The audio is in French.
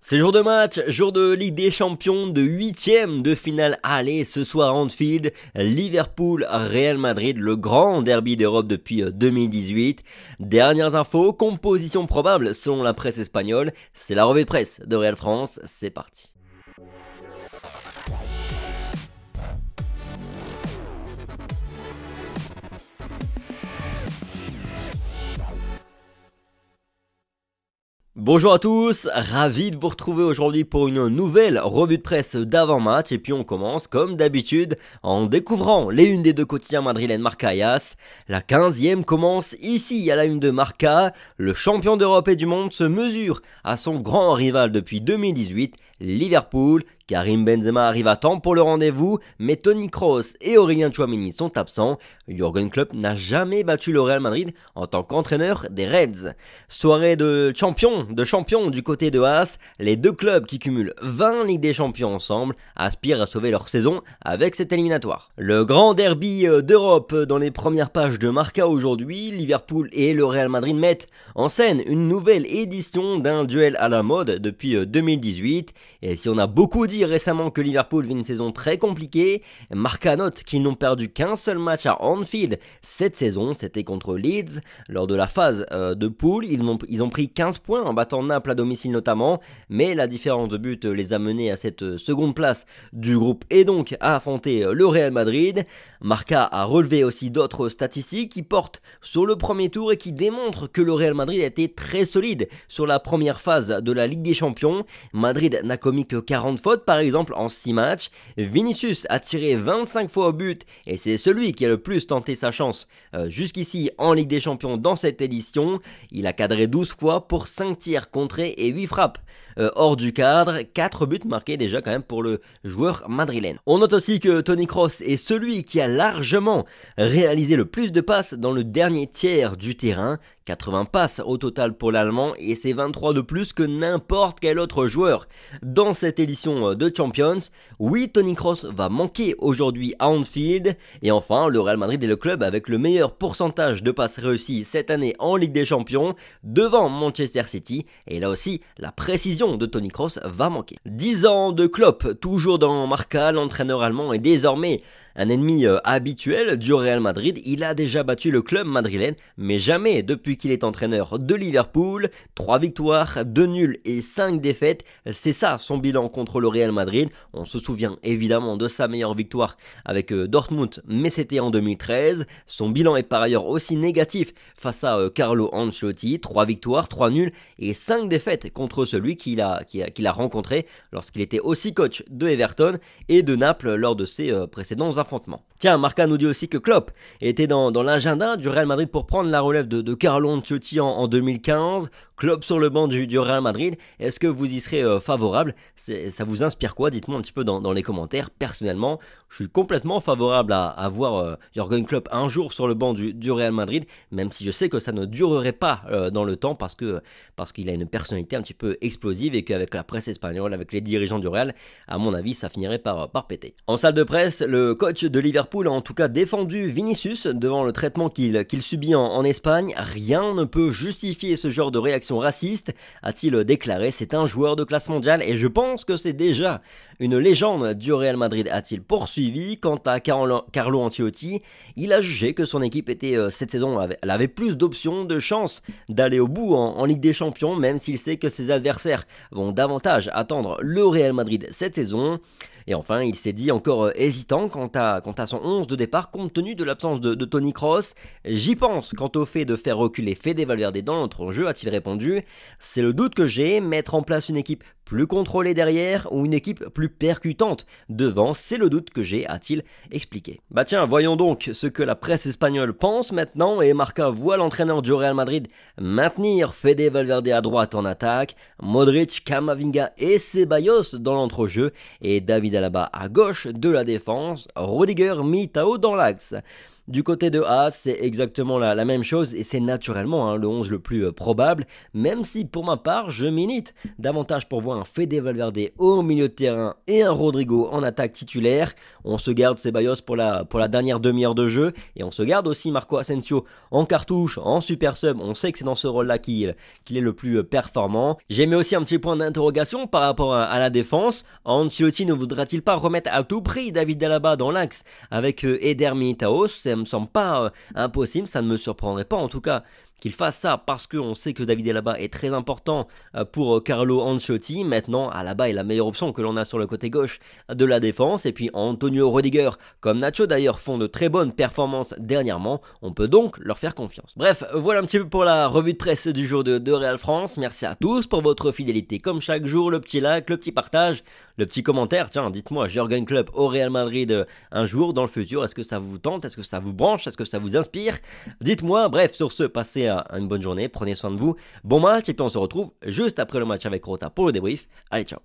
C'est jour de match, jour de Ligue des Champions, de 8e de finale aller ce soir à Anfield, Liverpool-Real Madrid, le grand derby d'Europe depuis 2018. Dernières infos, composition probable selon la presse espagnole, c'est la revue de presse de Real France, c'est parti. Bonjour à tous, ravi de vous retrouver aujourd'hui pour une nouvelle revue de presse d'avant-match et puis on commence comme d'habitude en découvrant les unes des deux quotidiens madrilènes Marca et AS. La 15e commence ici à la une de Marca, le champion d'Europe et du monde se mesure à son grand rival depuis 2018, Liverpool. Karim Benzema arrive à temps pour le rendez-vous, mais Toni Kroos et Aurélien Tchouaméni sont absents. Jürgen Klopp n'a jamais battu le Real Madrid en tant qu'entraîneur des Reds. Soirée de champion du côté de AS, les deux clubs qui cumulent 20 Ligues des Champions ensemble aspirent à sauver leur saison avec cette éliminatoire. Le grand derby d'Europe dans les premières pages de Marca aujourd'hui, Liverpool et le Real Madrid mettent en scène une nouvelle édition d'un duel à la mode depuis 2018. Et si on a beaucoup dit récemment que Liverpool vit une saison très compliquée, Marca note qu'ils n'ont perdu qu'un seul match à Anfield cette saison, c'était contre Leeds. Lors de la phase de poule, ils ont pris 15 points en battant Naples à domicile notamment, mais la différence de but les a menés à cette seconde place du groupe et donc à affronter le Real Madrid. Marca a relevé aussi d'autres statistiques qui portent sur le premier tour et qui démontrent que le Real Madrid a été très solide sur la première phase de la Ligue des Champions. Madrid n'a commis que 40 fautes par exemple en 6 matchs. Vinicius a tiré 25 fois au but et c'est celui qui a le plus tenté sa chance jusqu'ici en Ligue des Champions dans cette édition. Il a cadré 12 fois pour 5 tirs contrés et 8 frappes hors du cadre, 4 buts marqués déjà quand même pour le joueur madrilène. On note aussi que Toni Kroos est celui qui a largement réalisé le plus de passes dans le dernier tiers du terrain, 80 passes au total pour l'Allemand et c'est 23 de plus que n'importe quel autre joueur dans cette édition de Champions. Oui, Toni Kroos va manquer aujourd'hui à Anfield et enfin le Real Madrid est le club avec le meilleur pourcentage de passes réussies cette année en Ligue des Champions devant Manchester City et là aussi la précision de Toni Kroos va manquer. 10 ans de Klopp, toujours dans Marca, l'entraîneur allemand est désormais un ennemi habituel du Real Madrid. Il a déjà battu le club madrilène, mais jamais depuis qu'il est entraîneur de Liverpool. 3 victoires, 2 nuls et 5 défaites. C'est ça son bilan contre le Real Madrid. On se souvient évidemment de sa meilleure victoire avec Dortmund, mais c'était en 2013. Son bilan est par ailleurs aussi négatif face à Carlo Ancelotti. 3 victoires, 3 nuls et 5 défaites contre celui qu'il a rencontré lorsqu'il était aussi coach de Everton et de Naples lors de ses précédents affrontements. Tiens, Marca nous dit aussi que Klopp était dans l'agenda du Real Madrid pour prendre la relève de Carlo Ancelotti en 2015. Klopp sur le banc du Real Madrid, est-ce que vous y serez favorable? Ça vous inspire quoi? Dites-moi un petit peu dans les commentaires. Personnellement, je suis complètement favorable à voir Jürgen Klopp un jour sur le banc du Real Madrid, même si je sais que ça ne durerait pas dans le temps parce qu'il a une personnalité un petit peu explosive et qu'avec la presse espagnole, avec les dirigeants du Real, à mon avis, ça finirait par péter. En salle de presse, le coach de Liverpool a en tout cas défendu Vinicius devant le traitement qu'il subit en Espagne. Rien ne peut justifier ce genre de réaction raciste, a-t-il déclaré. C'est un joueur de classe mondiale et je pense que c'est déjà une légende du Real Madrid, a-t-il poursuivi. Quant à Carlo Ancelotti, il a jugé que son équipe était cette saison, elle avait plus d'options, de chances d'aller au bout en Ligue des Champions, même s'il sait que ses adversaires vont davantage attendre le Real Madrid cette saison. Et enfin, il s'est dit encore hésitant quant à son 11 de départ compte tenu de l'absence de Toni Kroos. J'y pense quant au fait de faire reculer Fede Valverde dans notre jeu, a-t-il répondu. C'est le doute que j'ai, mettre en place une équipe plus contrôlée derrière ou une équipe plus percutante devant, c'est le doute que j'ai, a-t-il expliqué. Bah tiens, voyons donc ce que la presse espagnole pense maintenant et Marca voit l'entraîneur du Real Madrid maintenir Fede Valverde à droite en attaque, Modric, Camavinga et Ceballos dans l'entrejeu et David Alaba à gauche de la défense, Rudiger, Militao dans l'axe. Du côté de Haas, c'est exactement la même chose et c'est naturellement le 11 le plus probable, même si pour ma part, je milite davantage pour voir un Fede Valverde au milieu de terrain et un Rodrigo en attaque titulaire. On se garde Ceballos pour la dernière demi-heure de jeu et on se garde aussi Marco Asensio en cartouche, en super sub. On sait que c'est dans ce rôle-là qu'il est le plus performant. J'ai mis aussi un petit point d'interrogation par rapport à la défense. Ancelotti ne voudra-t-il pas remettre à tout prix David Alaba dans l'axe avec Eder Militao? Ça me semble pas impossible, ça ne me surprendrait pas en tout cas qu'il fasse ça parce qu'on sait que David Alaba est très important pour Carlo Ancelotti. Maintenant, Alaba est la meilleure option que l'on a sur le côté gauche de la défense. Et puis Antonio Rudiger, comme Nacho d'ailleurs, font de très bonnes performances dernièrement. On peut donc leur faire confiance. Bref, voilà un petit peu pour la revue de presse du jour de Real France. Merci à tous pour votre fidélité. Comme chaque jour, le petit like, le petit partage, le petit commentaire. Tiens, dites-moi, Jürgen Klopp au Real Madrid un jour dans le futur. Est-ce que ça vous tente? Est-ce que ça vous branche? Est-ce que ça vous inspire? Dites-moi. Bref, sur ce, passez une bonne journée, prenez soin de vous, bon match et puis on se retrouve juste après le match avec Rota pour le débrief. Allez, ciao.